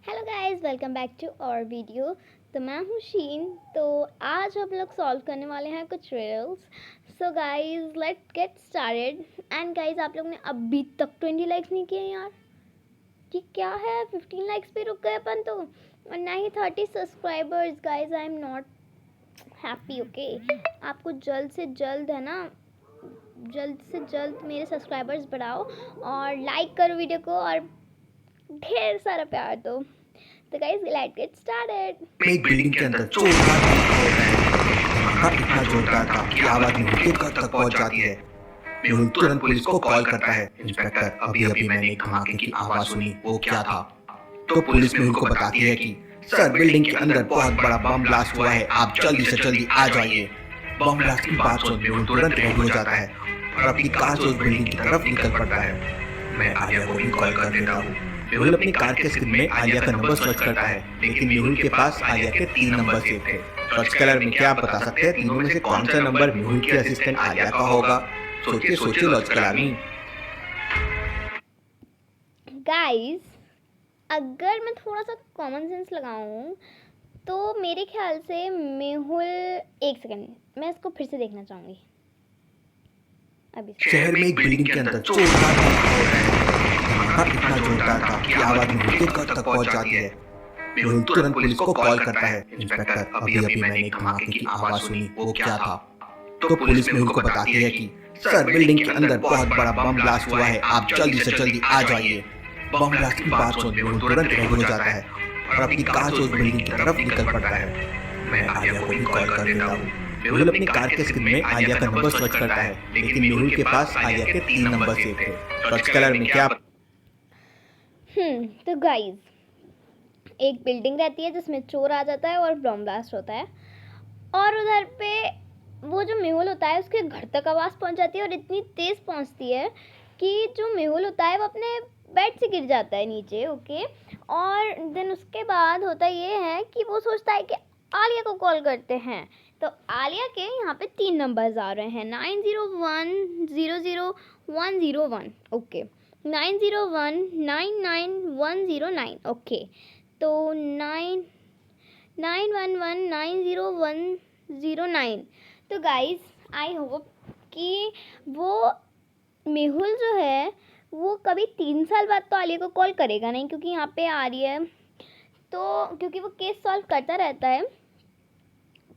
Hello guys, welcome back to our video. तो मैं हूँ शीन। तो आज हम लोग सॉल्व करने वाले हैं कुछ riddles. So guys let's get started. And guys, आप लोग ने अभी तक 20 लाइक्स नहीं किए यार। ये क्या है, 15 लाइक्स पे रुक गए अपन तो, और ना ही 30 subscribers. Guys I am not happy. Okay, आपको जल्द से जल्द है ना, जल्द से जल्द मेरे सब्सक्राइबर्स बढ़ाओ और लाइक करो वीडियो को और ढेर सारा प्यार दो। तो गाइस लेट्स गेट स्टार्टेड। एक बिल्डिंग के अंदर जोरदार धमाका इतना जोरदार था कि आवाज मेहुल के घर तक पहुंच जाती है। मेहुल तुरंत पुलिस को कॉल करता है। इंस्पेक्टर, अभी अभी मैंने एक धमाके की आवाज सुनी, वो क्या था? तो पुलिस मेहुल को बताती है कि सर, बिल्डिंग के अंदर बहुत बड़ा बम ब्लास्ट हुआ है, आप जल्दी से जल्दी आ जाइए। बम ब्लास्ट की बात सुन मेहुल तुरंत रेडी हो जाता है और अपनी कार से उस बिल्डिंग की तरफ निकल पड़ता है। मैं आलिया को भी कॉल कर देता हूँ। मेहुल अपनी कार के स्क्रीन में आलिया का नंबर सर्च करता है, लेकिन मेहुल के पास आलिया के 3 number save the. Search colour में क्या आप बता सकते हैं तीनों में से कौन सा नंबर मेहुल की असिस्टेंट आलिया का होगा? सोचिए सोचिए लॉजिकल आर्मी। गाइस, अगर मैं थोड़ा सा कॉमन सेंस लगाऊं तो मेरे ख्याल से मेहुल, एक सेकंड मैं इसको फिर से देखना चाहूंगी अभी से। शहर में एक बिल्डिंग के अंदर जोरदार धमाका इतना जोरदार था कि आवाज मेहुल के घर तक पहुंच जाती है। मेहुल तुरंत पुलिस को कॉल करता है। इंस्पेक्टर, अभी अभी मैंने एक धमाके की आवाज सुनी, वो क्या था? तो पुलिस मेहुल को बताती है कि सर, बिल्डिंग के अंदर बहुत बड़ा बम ब्लास्ट हुआ है, आप जल्दी से जल्दी आ जाइए। बम ब्लास्ट की बात सुन मेहुल तुरंत रेडी हो जाता है और अपनी कार से उस बिल्डिंग की तरफ निकल पड़ता है। मैं आलिया को भी कॉल कर देता हूँ। मेहुल अपनी कार के स्क्रीन में आलिया का नंबर सर्च करता है, लेकिन मेहुल के पास आलिया के 3 number save the. Search colour में क्या तो गाइस, एक बिल्डिंग रहती है जिसमें चोर आ जाता है और बम ब्लास्ट होता है, और उधर पे वो जो मेहुल होता है उसके घर तक आवाज़ पहुंच जाती है और इतनी तेज़ पहुंचती है कि जो मेहुल होता है वो अपने बेड से गिर जाता है नीचे। ओके, और देन उसके बाद होता ये है कि वो सोचता है कि आलिया को कॉल करते हैं। तो आलिया के यहाँ पे 3 नंबर्स आ रहे हैं, 90100101। ओके, 90199109। ओके, तो 9911901009। तो गाइस आई होप कि वो मेहुल जो है वो कभी 3 साल बाद तो आलिया को कॉल करेगा नहीं, क्योंकि यहाँ पे आ रही है तो, क्योंकि वो केस सॉल्व करता रहता है,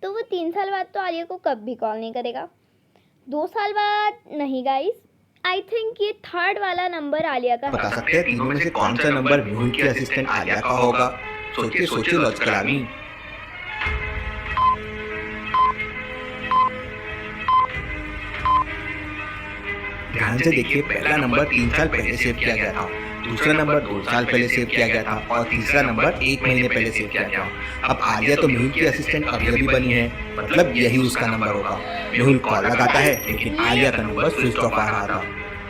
तो वो 3 साल बाद तो आलिया को कभी कॉल नहीं करेगा। 2 साल बाद नहीं गाइस, आई थिंक ये 3rd वाला नंबर आलिया का बता है। सकते हैं तीनों में से कौन सा नंबर मेहुल की असिस्टेंट आलिया का होगा? सोचिए सोचिए लॉजिकल आर्मी। ध्यान से देखिए, पहला नंबर 3 साल पहले सेव किया गया था, दूसरा नंबर 2 साल पहले सेव किया गया था और तीसरा नंबर 1 महीने पहले सेव किया गया। अब आलिया तो मेहुल की असिस्टेंट अभी अभी बनी है, मतलब यही उसका नंबर होगा। मेहुल कॉल लगाता है, लेकिन आलिया का नंबर स्विच ऑफ आ रहा था।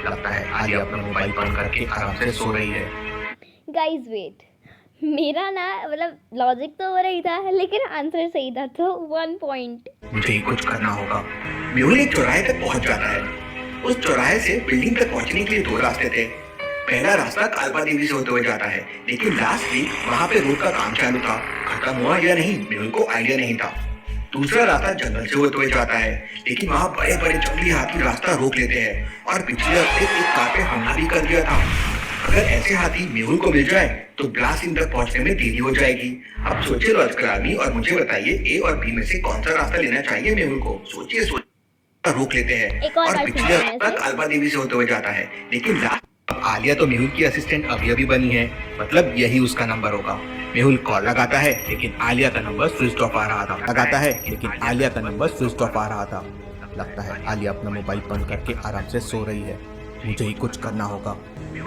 लगता है आलिया अपना मोबाइल बंद करके आराम से सो रही है। गाइस वेट, मेरा ना मतलब लॉजिक तो हो रही था लेकिन आंसर सही था, तो 1 पॉइंट। मुझे ही कुछ करना होगा। मेहुल एक चौराहे तक पहुंच जाता है। उस चौराहे से बिल्डिंग तक पहुंचने के लिए 2 रास्ते थे। पहला रास्ता कालबा देवी से होते हुए जाता है, लेकिन लास्ट वीक वहाँ पे रोड का काम चालू था, खत्म हुआ या नहीं मेहुल को आइडिया नहीं था। दूसरा रास्ता जंगल से होते हुए जाता है, लेकिन वहाँ बड़े बड़े जंगली हाथी रास्ता रोक लेते हैं और पिछले हफ्ते एक कार पे हमला भी कर दिया था। अगर ऐसे हाथी मेहुल को मिल जाए तो ब्लास्ट इन तक पहुंचने में देरी हो जाएगी। अब सोचिए लॉजिकल आर्मी और मुझे बताइए ए और बी में से कौन सा रास्ता लेना चाहिए मेहुल को? सोचिए सोचिए रोक लेते हैं एक और और बार पिछले सुनिए हफ्ता ऐसे। कालबा देवी से होते हुए जाता है, लेकिन अब आलिया तो मेहुल की असिस्टेंट अभी अभी बनी है, मतलब यही उसका नंबर होगा। मेहुल कॉल लगाता है, लेकिन आलिया का नंबर स्विच ऑफ आ रहा था। लगता है आलिया अपना मोबाइल बंद करके आराम से सो रही है। मुझे ही कुछ करना होगा।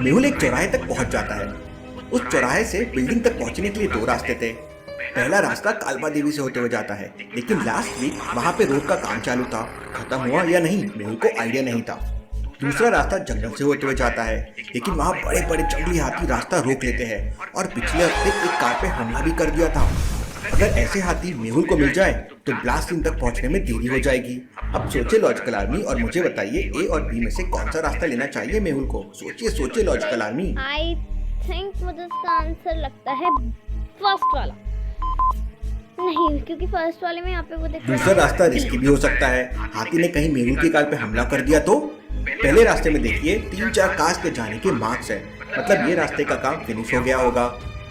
मेहुल एक चौराहे तक पहुंच जाता है। उस चौराहे से बिल्डिंग तक पहुंचने के लिए 2 रास्ते थे। पहला रास्ता कालबा देवी से होते हुए जाता है, लेकिन लास्ट वीक वहाँ पे रोड का काम चालू था, खत्म हुआ या नहीं मेहुल को आइडिया नहीं था। दूसरा रास्ता जंगल से होते हुए जाता है, लेकिन वहाँ बड़े बड़े जंगली हाथी रास्ता रोक लेते हैं और पिछले हफ्ते एक कार पे हमला भी कर दिया था। अगर ऐसे हाथी मेहुल को मिल जाए तो ब्लास्ट इन तक पहुंचने में देरी हो जाएगी। अब सोचिए लॉजिकल आर्मी और मुझे बताइए ए और बी में से कौन सा रास्ता लेना चाहिए मेहुल को? सोचिए सोचिए लॉजिकल आर्मी। आई थिंक मुझे इसका आंसर लगता है फर्स्ट वाला। नहीं, क्योंकि फर्स्ट वाले में यहाँ पे वो देखो। दूसरा रास्ता रिस्की भी हो सकता है। हाथी ने कहीं मेहुल की कार पे हमला कर दिया तो? पहले रास्ते में देखिए 3-4 कांच के जाने के मार्क्स हैं, मतलब ये रास्ते का काम फिनिश हो गया होगा।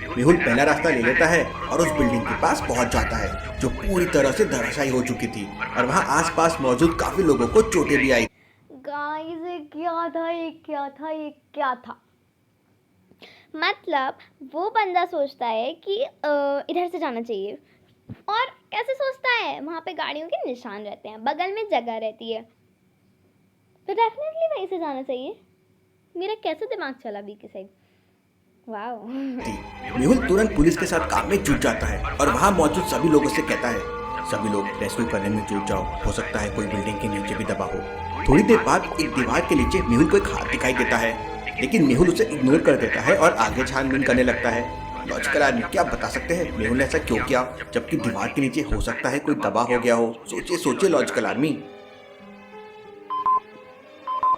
मेहुल पहला रास्ता ले लेता है और उस बिल्डिंग के पास पहुंच जाता है जो पूरी तरह से धराशायी हो चुकी थी और वहाँ आसपास मौजूद काफी लोगों को चोटें भी आई। गाइस ये क्या था? मतलब वो बंदा सोचता है कि इधर से जाना चाहिए, और कैसे सोचता है? वहाँ पे गाड़ियों के निशान रहते हैं, बगल में जगह रहती है, तो डेफिनेटली वहीं से जाना चाहिए। मेरा कैसे दिमाग चला बी की साइड। वाओ। मेहुल तुरंत पुलिस के साथ काम में जुट जाता है और वहाँ मौजूद सभी लोगों से कहता है, सभी लोग रेस्क्यू करने में जुट जाओ, हो सकता है कोई बिल्डिंग के नीचे भी दबा हो। थोड़ी देर बाद एक दीवार के नीचे मेहुल को एक हाथ दिखाई देता है, लेकिन मेहुल उसे इग्नोर कर देता है और आगे छानबीन करने लगता है। लॉजिकल आदमी क्या बता सकते हैं मेहुल ने ऐसा क्यों किया, जबकि दीवार के नीचे हो सकता है कोई दबा हो गया हो? सोचिए लॉजिकल आदमी।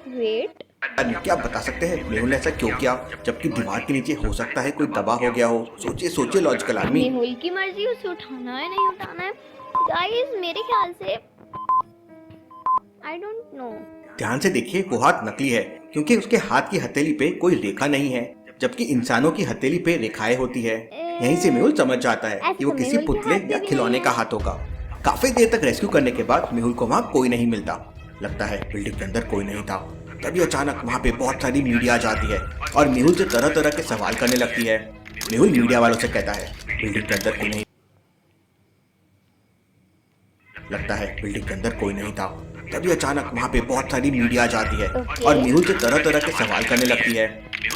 वेट, क्या बता सकते हैं मेहुल ने ऐसा क्यों किया, जबकि दीवार के नीचे हो सकता है कोई दबा हो गया हो? सोचिए लॉजिकल आदमी। मेहुल की मर्जी, उसे उठाना है नहीं उठाना है। गाइस मेरे ख्याल से आई डोंट नो। ध्यान से देखिए, वो हाथ नकली है क्योंकि उसके हाथ की हथेली पे कोई रेखा नहीं है, जबकि इंसानों की हथेली पे रेखाएं होती है। यहीं से मेहुल समझ जाता है कि वो किसी पुतले या खिलौने का हाथ होगा। काफी देर तक रेस्क्यू करने के बाद मेहुल को वहाँ कोई नहीं मिलता। लगता है बिल्डिंग के अंदर कोई नहीं था। तभी अचानक वहाँ पे बहुत सारी मीडिया आ जाती है और मेहुल से तरह तरह के सवाल करने लगती है। मेहुल मीडिया वालों से कहता है बिल्डिंग के अंदर कोई नहीं। लगता है बिल्डिंग के अंदर कोई नहीं था। तभी अचानक वहाँ पे बहुत सारी मीडिया आ जाती है और मेहुल से तरह तरह के सवाल करने लगती है।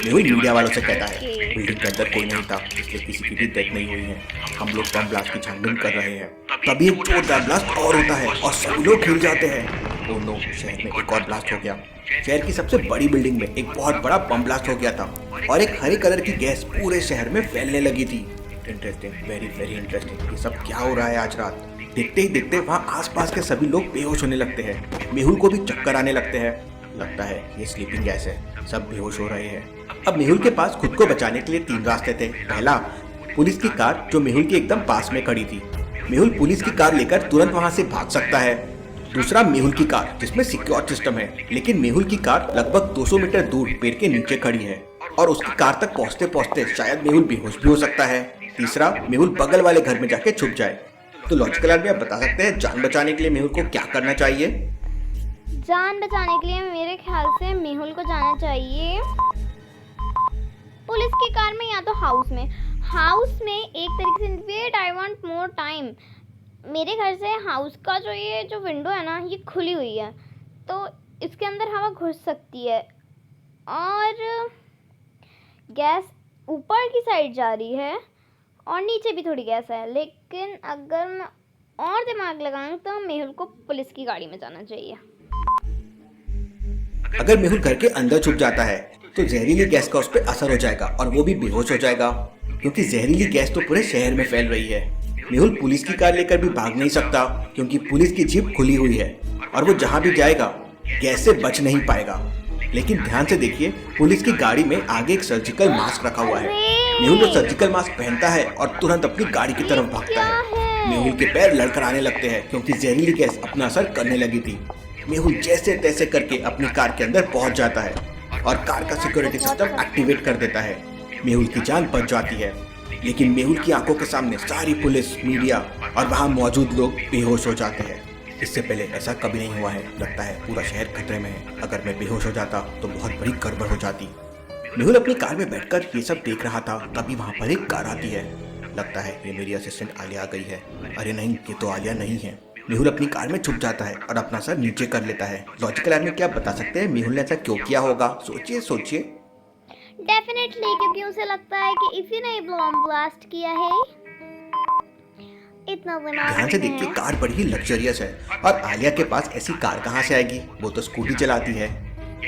मेहुल मीडिया वालों से कहता है बिल्डिंग के अंदर कोई नहीं था, इसलिए किसी की भी डेथ नहीं हुई है। हम लोग बम ब्लास्ट की छानबीन कर रहे हैं। तभी एक जोरदार ब्लास्ट और होता है और सभी लोग हिल जाते हैं। ओह नो, शहर में एक और ब्लास्ट हो गया। शहर की सबसे बड़ी बिल्डिंग में एक बहुत बड़ा बम ब्लास्ट हो गया था और एक हरे कलर की गैस पूरे शहर में फैलने लगी थी। Interesting, very interesting. ये सब क्या हो रहा है आज रात? देखते ही देखते वहाँ आसपास के सभी लोग बेहोश होने लगते हैं। मेहुल को भी चक्कर आने लगते हैं। लगता है ये स्लीपिंग गैस है, सब बेहोश हो रहे हैं। अब मेहुल के पास खुद को बचाने के लिए 3 रास्ते थे। पहला, पुलिस की कार जो मेहुल के एकदम पास में खड़ी थी। मेहुल पुलिस की कार लेकर तुरंत वहाँ से भाग सकता है। दूसरा, मेहुल की कार जिसमें सिक्योर सिस्टम है, लेकिन मेहुल की कार लगभग 200 मीटर दूर पेड़ के नीचे खड़ी है और उसकी कार तक पहुँचते पहुँचते शायद मेहुल बेहोश भी हो सकता है। तीसरा, मेहुल बगल वाले घर में जाके छुप जाए। तो लॉजिकल आदमी आप बता सकते हैं जान बचाने के लिए मेहुल को क्या करना चाहिए? जान बचाने के लिए मेरे ख्याल से मेहुल को जाना चाहिए पुलिस की कार में या तो हाउस में एक तरीके से। Wait, I want more time. मेरे घर से हाउस का जो विंडो है ना, ये खुली हुई है, तो इसके अंदर हवा घुस सकती है और गैस ऊपर की साइड जा रही है और नीचे भी थोड़ी गैस है। लेकिन अगर मैं और दिमाग लगाऊं तो मेहुल को पुलिस की गाड़ी में जाना चाहिए। अगर मेहुल घर के अंदर छुप जाता है तो जहरीली गैस का उस पर असर हो जाएगा और वो भी बेहोश हो जाएगा, क्योंकि जहरीली गैस तो पूरे शहर में फैल रही है। मेहुल पुलिस की कार लेकर भी भाग नहीं सकता क्योंकि पुलिस की जीप खुली हुई है और वो जहाँ भी जाएगा गैस से बच नहीं पाएगा। लेकिन ध्यान से देखिए, पुलिस की गाड़ी में आगे एक सर्जिकल मास्क रखा हुआ है। मेहुल वो सर्जिकल मास्क पहनता है और तुरंत अपनी गाड़ी की तरफ भागता है। मेहुल के पैर लड़खड़ाने लगते हैं क्योंकि जहरीली गैस अपना असर करने लगी थी। मेहुल जैसे तैसे करके अपनी कार के अंदर पहुंच जाता है और कार का सिक्योरिटी सिस्टम एक्टिवेट कर देता है। मेहुल की जान बच जाती है, लेकिन मेहुल की आंखों के सामने सारी पुलिस, मीडिया और वहाँ मौजूद लोग बेहोश हो जाते हैं। इससे पहले ऐसा कभी नहीं हुआ है। लगता है पूरा शहर खतरे में है। अगर मैं बेहोश हो जाता तो बहुत बड़ी गड़बड़ हो जाती। मेहुल अपनी कार में बैठकर ये सब देख रहा था, तभी वहाँ पर एक कार आती है। लगता है ये मेरी असिस्टेंट आलिया आ गई है। अरे नहीं, ये तो आलिया नहीं है। मेहुल अपनी कार में छुप जाता है और अपना सर नीचे कर लेता है। लॉजिकल आदमी क्या बता सकते हैं मेहुल ने ऐसा क्यों किया होगा? सोचिए। डेफिनेटली क्योंकि उसे लगता है कि इसी ने बम ब्लास्ट किया है। इतना ध्यान से देखिए, कार बड़ी ही लग्जरियस है और आलिया के पास ऐसी कार कहाँ से आएगी? वो तो स्कूटी चलाती है।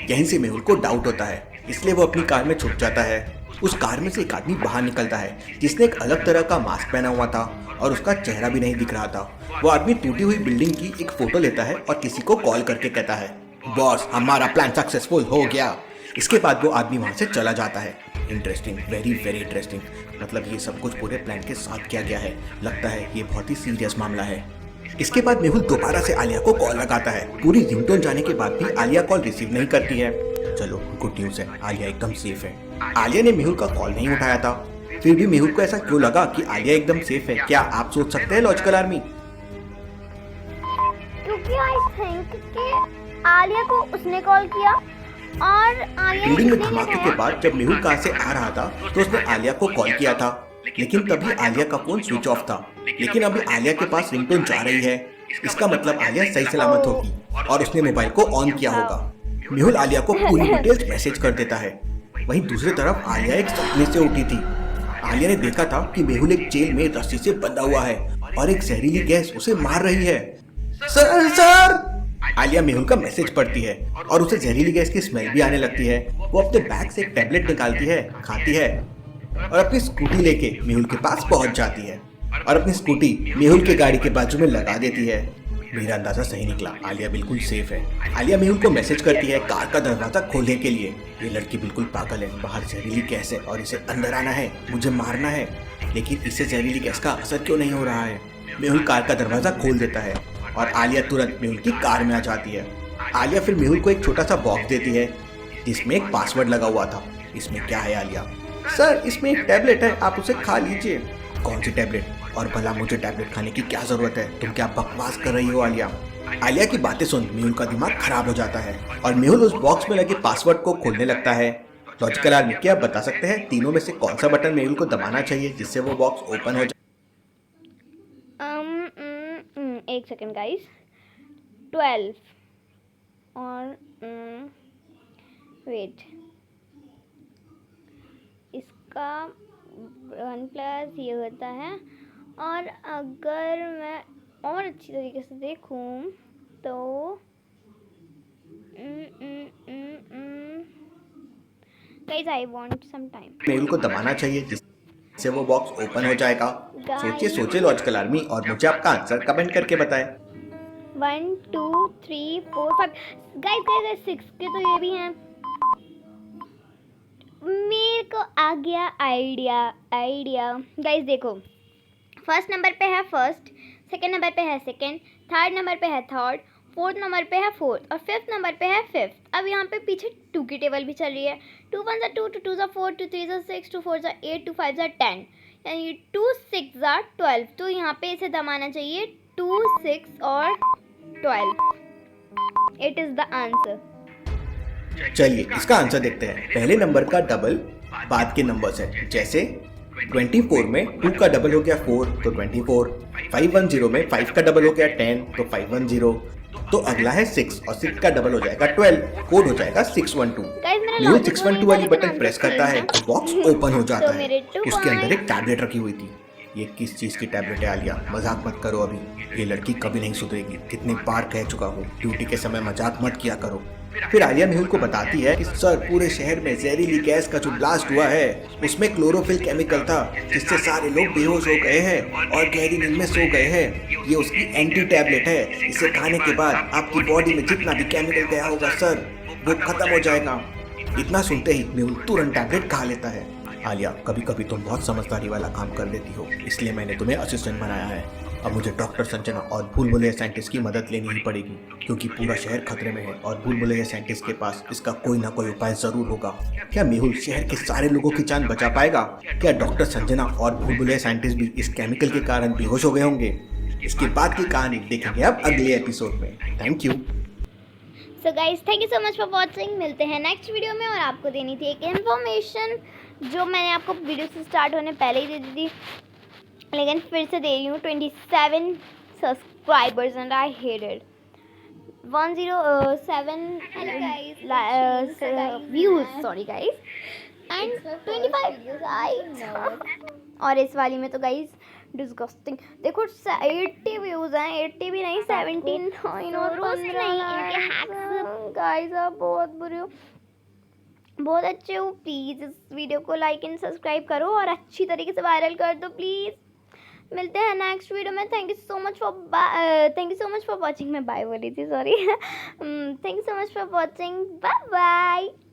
यहीं से मेहुल को डाउट होता है, इसलिए वो अपनी कार में छुप जाता है। उस कार में से एक आदमी बाहर निकलता है जिसने एक अलग तरह का मास्क पहना हुआ था और उसका चेहरा भी नहीं दिख रहा था। वो आदमी टूटी हुई बिल्डिंग की एक फोटो लेता है और किसी को कॉल करके कहता है, बॉस हमारा प्लान सक्सेसफुल हो गया। इसके बाद वो आदमी वहाँ से चला जाता है। Interesting, very very interesting. मतलब ये सब कुछ पूरे प्लान के साथ किया गया है। लगता है ये बहुत ही सीरियस मामला है। इसके बाद मेहुल दोबारा से आलिया को कॉल लगाता है। पूरी रिंगटोन जाने के बाद भी आलिया कॉल रिसीव नहीं करती है। चलो गुड न्यूज है, आलिया एकदम सेफ है। आलिया ने मेहुल का कॉल नहीं उठाया था, फिर भी मेहुल को ऐसा क्यों लगा कि आलिया एकदम सेफ है? क्या आप सोच सकते हैं लॉजिकल आर्मी? क्योंकि आई थिंक कि आलिया को उसने कॉल किया और आलिया बिल्डिंग में धमाके के बाद जब मेहुल कार से आ रहा था तो उसने आलिया को कॉल किया था, लेकिन तभी आलिया का फोन स्विच ऑफ था। लेकिन अभी आलिया के पास रिंगटोन जा रही है, इसका मतलब आलिया सही सलामत होगी और उसने मोबाइल को ऑन किया होगा। मेहुल आलिया को पूरी डिटेल्स मैसेज कर देता है। वहीं दूसरी तरफ आलिया एक सपने से उठी थी। आलिया ने देखा था कि मेहुल एक जेल में रस्सी से बंधा हुआ है और एक जहरीली गैस उसे मार रही है। Sir sir! आलिया मेहुल का मैसेज पढ़ती है और उसे जहरीली गैस की स्मेल भी आने लगती है। वो अपने बैग से एक टैबलेट निकालती है, खाती है और अपनी स्कूटी लेके मेहुल के पास पहुंच जाती है और अपनी स्कूटी मेहुल के गाड़ी के बाजू में लगा देती है। मेरा अंदाजा सही निकला, आलिया बिल्कुल सेफ है। आलिया मेहुल को मैसेज करती है कार का दरवाजा खोलने के लिए। ये लड़की बिल्कुल पागल है, बाहर जहरीली गैस है और इसे अंदर आना है, मुझे मारना है, लेकिन इससे जहरीली गैस का असर क्यों नहीं हो रहा है? मेहुल कार का दरवाजा खोल देता है और आलिया तुरंत मेहुल की कार में आ जाती है। आलिया फिर मेहुल को एक छोटा सा बॉक्स देती है जिसमें एक पासवर्ड लगा हुआ था। इसमें क्या है आलिया? सर इसमें एक टैबलेट है, आप उसे खा लीजिए। कौन सी टैबलेट? और भला मुझे टैबलेट खाने की क्या जरूरत है? तुम क्या बकवास कर रही हो आलिया? आलिया की बातें सुन मेहुल का दिमाग खराब हो जाता है और मेहुल उस बॉक्स में लगे पासवर्ड को खोलने लगता है। लॉजिकल आर्मी, क्या आप बता सकते हैं तीनों में से कौन सा बटन मेहुल को दबाना चाहिए जिससे वो बॉक्स ओपन हो जाए? एक सेकेंड गाइस। 12 और वेट, इसका 1+ ये होता है। और अगर मैं और अच्छी तरीके से देखूं तो guys I want some time. Mehul को दबाना चाहिए जिससे वो बॉक्स ओपन हो जाएगा। सोचिए सोचिए लॉजिकल आर्मी और मुझे आपका आंसर कमेंट करके बताएं। 1 2 3 4 5 गाइस 6 के तो ये भी हैं। मेरे को आ गया आइडिया गाइस देखो, फर्स्ट नंबर पे है फर्स्ट, सेकंड नंबर पे है सेकंड, थर्ड नंबर पे है थर्ड, फोर्थ नंबर पे है फोर्थ और फिफ्थ नंबर पे है फिफ्थ। अब यहाँ पे पीछे 2 की टेबल भी चल रही है। 2 1 2 2 2 4 2 3 6 2 4 8 2 5 10, यानी 2 6 12। तो यहाँ पे इसे दबाना चाहिए 2 6 और 12। It is the answer. चलिए इसका आंसर देखते हैं। पहले नंबर का डबल बाद के नंबर्स है, जैसे 24 में 2 का डबल हो गया 4 तो 24, 510 में 5 का डबल हो गया 10 तो 510, तो अगला है 6 और 6 का डबल हो जाएगा 12, कोड हो जाएगा 612। मेहुल 612 वाली बटन प्रेस करता है तो बॉक्स ओपन हो जाता है। उसके अंदर एक टैबलेट रखी हुई थी। ये किस चीज की टैबलेट है आलिया? मजाक मत करो, अभी ये लड़की कभी नहीं सुधरेगी। कितनी बार कह चुका हूँ ड्यूटी के समय मजाक मत किया करो। फिर आलिया मेहुल को बताती है कि सर पूरे शहर में जहरीली गैस का जो ब्लास्ट हुआ है उसमें क्लोरोफिल केमिकल था जिससे सारे लोग बेहोश हो गए हैं और गहरी नींद में सो गए हैं। ये उसकी एंटी टैबलेट है, इसे खाने के बाद आपकी बॉडी में जितना भी केमिकल गया होगा सर वो खत्म हो जाएगा। इतना सुनते ही मेहुल तुरंत टैबलेट खा लेता है। आलिया कभी कभी तुम बहुत समझदारी वाला काम कर देती हो, इसलिए मैंने तुम्हें असिस्टेंट बनाया है। अब मुझे डॉक्टर संजना और भूल भुलैया साइंटिस्ट की मदद लेनी ही पड़ेगी क्योंकि पूरा शहर खतरे में है और भूल भुलैया साइंटिस्ट के पास इसका कोई ना कोई उपाय जरूर होगा। क्या मेहुल शहर के सारे लोगों की जान बचा पाएगा? क्या डॉक्टर संजना और भूल भुलैया साइंटिस्ट भी इस केमिकल के कारण बेहोश हो गए होंगे? इसके बाद की कहानी देखेंगे अब अगले एपिसोड में। Thank you. So guys thank you so much for watching. मिलते हैं नेक्स्ट वीडियो में। और आपको देनी थी एक इन्फॉर्मेशन जो मैंने आपको वीडियो से स्टार्ट होने पहले ही दे दी थी, लेकिन फिर से दे रही हूँ। 27 subscribers and I hate it. 107 views, sorry guys, and 25 likes. और इस वाली में तो गाइस डिस्गस्टिंग, देखो 80 व्यूज हैं, 80 भी नहीं 17 गाइस। आप बहुत बुरे हो, बहुत अच्छे हो। प्लीज़ इस वीडियो को लाइक एंड सब्सक्राइब करो और अच्छी तरीके से वायरल कर दो प्लीज़। मिलते हैं नेक्स्ट वीडियो में। Thank you so much for watching. मैं बाय बोली थी, sorry. Thank you so much for watching. Bye bye.